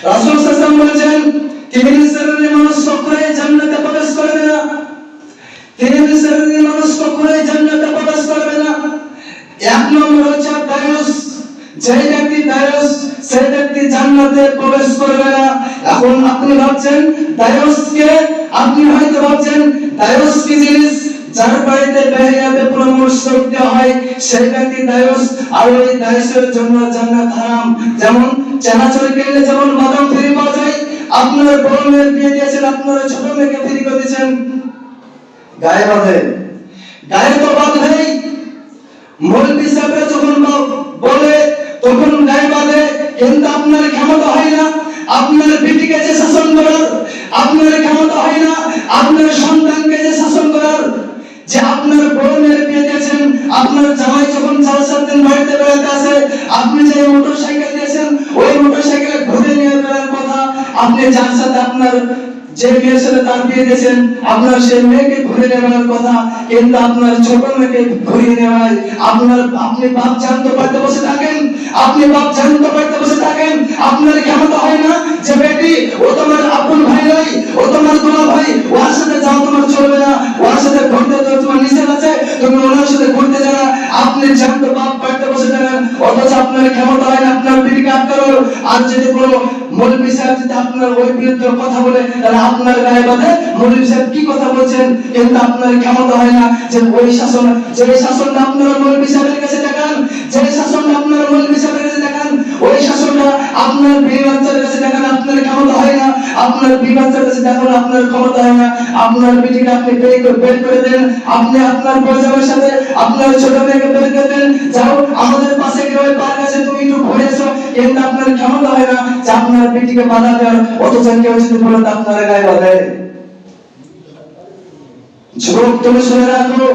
রাসূল সাল্লাল্লাহু আলাইহি ওয়াসাল্লাম বলেছেন তিন শ্রেণীর মানুষ কখনোই জান্নাতে প্রবেশ করবে না, তিন শ্রেণীর মানুষ কখনোই জান্নাতে প্রবেশ করবে না। এক নম্বর হচ্ছে দায়ুস, যে ব্যক্তি দায়ুস সেই ব্যক্তি জান্নাতে প্রবেশ করবে না। এখন আপনি ভাবছেন দায়ুসকে, আপনি হয়তো ভাবছেন দায়ুস কি জিনিস, যার বাড়িতে বেহিয়াতে পরামর্শ করতে হয় সেই ব্যক্তি দায়ুস, আর ওই দায়ুসের জন্য জান্নাত হারাম। যেমন চানাচুর কিনলে যেমন বাদাম ফ্রি পাওয়া যায়, আপনার বড় মেয়ের বিয়ে দিয়েছেন, আপনার ছোট মেয়েকে ফ্রি করে দিয়েছেন, গায়ে বাঁধে, গায়ে তো বাঁধেই। মৌলবী সাহেবরা যখন বলে তখন গায়ে বাঁধে, কিন্তু আপনার ক্ষমতা হয় না আপনার বেটিকে যে শাসন করার, আপনার ক্ষমতা হয় না আপনার সন্তানকে যে শাসন করার। যে আপনার বড় মেয়ের বিয়ে দিয়েছেন, আপনার জামাই যখন 4-7 দিন বাড়িতে বেড়াতে আসে, আপনি যে মোটরসাইকেল দিয়েছেন ওই মোটরসাইকেলে ঘুরে নিয়ে বেড়ার কথা, আপনি যার সাথে আপনার যে মেয়ের সাথে তার বিয়ে দিয়েছেন আপনার সেই মেয়েকে ঘুরে নেওয়ার কথা, কিন্তু আপনার ছোট মেয়েকে ঘুরিয়ে নেওয়ায় আপনি বাপ জানতে পারতে বসে থাকেন, আপনি বাপ জানতে পারতে বসে থাকেন। আপনার ক্ষমতা হয় না যে বেটি ও তোমার আপন ভাই নয়, ও তোমার দুলা ভাই, ওর সাথে যাও তোমার চলবে না, ওর সাথে ঘুরতে তো তোমার নিষেধ আছে, তুমি ওনার সাথে ঘুরতে যাও না। আপনি জানতে বাপ পারতে বসে থাকেন, অথচ আপনার ক্ষমতা হয় না আপনার বেটিকে আটকানোর। আর যদি কোনো মৌলবী সাহেব যদি আপনার ওই বিরুদ্ধে কথা বলে তাহলে আপনার গায়ে বাঁধে, মৌলবী সাহেব কি কথা বলছেন, কিন্তু আপনার ক্ষমতা হয় না যে ওই শাসন, যে শাসনটা আপনারা মৌলবী সাহেবের কাছে দেখান, যে শাসনটা আপনারা মৌলবী সাহেবের কাছে দেখান, ওই শাসনটা আপনার বিয়ে বাচ্চার কাছে দেখান, আপনার ক্ষমতা হয় না। আপনার বিয়ে বাচ্চার কাছে দেখান, আপনার ক্ষমতা হয় না। আপনার বেটিকে আপনি বের করে দেন, আপনি আপনার পরিবারের সাথে আপনার ছোট মেয়েকে বের করে দেন, যাও আমাদের পাশে গিয়ে পার্ক আছে তুমি একটু ঘুরে এসো, কিন্তু আপনার ক্ষমতা হয় না যে আপনার বেটিকে বাধা দেওয়ার। অথচ কেউ যদি বলে আপনার গায়ে বাঁধে। যুবক তুমি শুনে রাখো,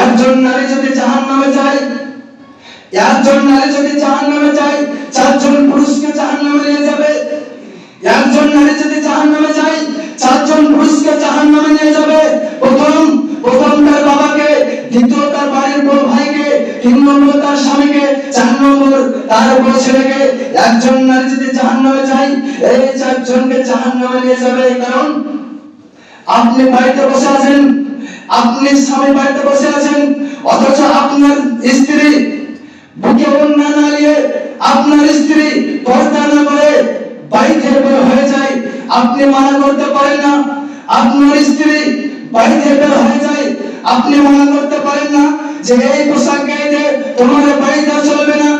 একজন নারী যদি জাহান্নামে যায়, একজন নারী যদি জাহান্নামে যায় 4 জন পুরুষকে জাহান্নামে নিয়ে যাবে। একজন নারী যদি জাহান্নামে যায় 4 জন পুরুষকে জাহান্নামে নিয়ে যাবে। প্রথম তার বাবাকে, দ্বিতীয় তার বাড়ির বড় ভাইকে, 3 নম্বর তার স্বামীকে, 4 নম্বর তার বড় ছেলেকে। একজন নারী যদি জাহান্নামে যায় এই 4 জনকে জাহান্নামে নিয়ে যাবে। কারণ আপনি বাড়িতে বসে আছেন, আপনি স্বামী বাড়িতে বসে আছেন, অথচ আপনার স্ত্রী বুকে ওড়না না নিয়ে, আপনার স্ত্রী পর্দা না করে বাড়ি থেকে বের হয়ে যায়, আপনি মানা করতে পারেন না। আপনার স্ত্রী বাড়ি থেকে বের হয়ে যায়, আপনি মানা করতে পারেন না যে এই পোশাক গায়ে তোমার বাড়ি যাওয়া চলবে না,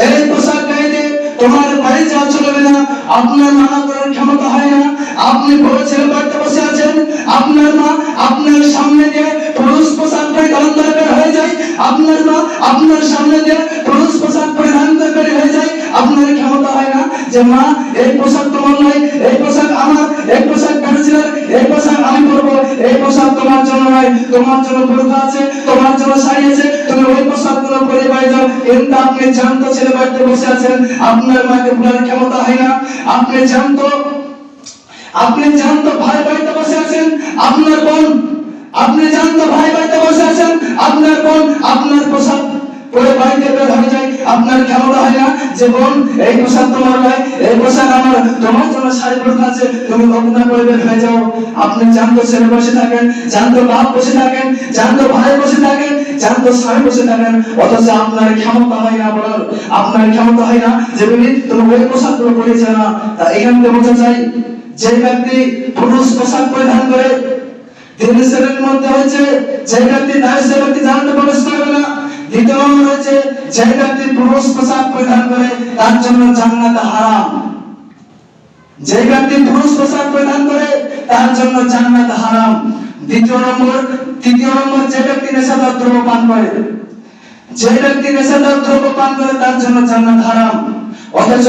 এই পোশাক গায়ে তোমার বাড়ি যাওয়া চলবে না। আপনার মানা করার ক্ষমতা হয় না। আপনি বড় ছেলে বাড়িতে বসে আছেন, আপনার মা আপনার সামনে দিয়ে পুরুষ পোশাক পরিধান করে বের হয়ে যায়, আপনার মা আপনার সামনে দিয়ে পুরুষ পোশাক পরিধান করে বের হয়ে যায়। আপনার ক্ষমতা হয় না যে মা এই পোশাক তোমার নয়, এই পোশাক আমার, এই পোশাক কারছিলার, এই পোশাক আমি পরবো, এই পোশাক তোমার জন্য নয়, তোমার জন্য বোরকা আছে, তোমার জন্য শাড়ি আছে, তুমি ওই পোশাকগুলো পরে বাড়ি যাও। কিন্তু আপনি জানতো ছেলে বাড়িতে বসে আছেন, আপনার মাকে ভুলার ক্ষমতা হয় না। আপনি জানতো ভাই বাড়িতে বসে আছেন, আপনার বোন, আপনি জানতো ভাই বাড়িতে বসে আছেন, আপনার বোন আপনার পোশাক পরে বাড়িতে বের হয়ে যায়। আপনার ক্ষমতা হয় না যে বোন এই পোশাক তোমার নয়, এই পোশাক আমার, তোমার জন্য শাড়ি বোরকা আছে, তুমি অভিনয় করে বের হয়ে যাও। আপনি জানতো ছেলে বসে থাকেন, জানতো বাপ বসে থাকেন, জানতো ভাই বসে থাকেন, জানতো স্বামী বসে থাকেন, অথচ আপনার ক্ষমতা হয় না বলার, আপনার ক্ষমতা হয় না যে তুমি ওই পোশাকগুলো পরেছে না। তা এখান থেকে বোঝা যায় যে ব্যক্তি পুরুষ পোশাক পরিধান করে 3 শ্রেণীর মধ্যে হচ্ছে যে ব্যক্তি দায়িত্ব, সে ব্যক্তি জান্নাতে প্রবেশ করবে না। দ্বিতীয় নম্বর হচ্ছে যে ব্যক্তি পুরুষ পোশাক পরিধান করে তার জন্য জান্নাত হারাম। যে ব্যক্তি পুরুষ পোশাক পরিধান করে তার জন্য জান্নাত হারাম। তৃতীয় নম্বর যে ব্যক্তি নেশাদার দ্রব্য পান করে, যে ব্যক্তি নেশাদার দ্রব্য পান করে তার জন্য জান্নাত হারাম। অথচ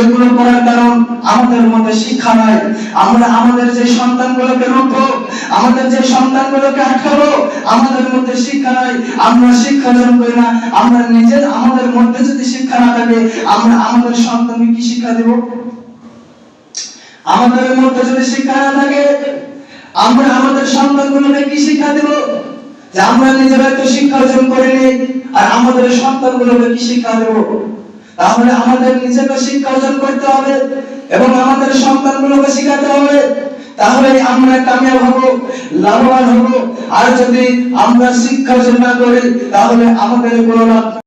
এগুলো করার কারণ আমাদের মধ্যে শিক্ষা নাই। আমরা আমাদের যে সন্তানগুলোকে রুখবো, আমাদের যে সন্তানগুলোকে আটকাবো, আমাদের মধ্যে শিক্ষা নাই, আমরা শিক্ষা অর্জন করি না। আমরা নিজের আমাদের মধ্যে যদি শিক্ষা না থাকে আমরা আমাদের সন্তানকে কি শিক্ষা দেব? আমাদের মধ্যে যদি শিক্ষা না থাকে আমরা আমাদের সন্তানগুলোকে কি শিক্ষা দেব? যে আমরা নিজেরা তো শিক্ষা অর্জন করিনি আর আমাদের সন্তানগুলোকে কি শিক্ষা দেব? তাহলে আমাদের নিজেকে শিক্ষা অর্জন করতে হবে এবং আমাদের সন্তানগুলোকে শেখাতে হবে, তাহলে আমরা কামিয়াব হব, লাভবান হব। আর যদি আমরা শিক্ষা অর্জন না করি তাহলে আমাদের কোনো লাভ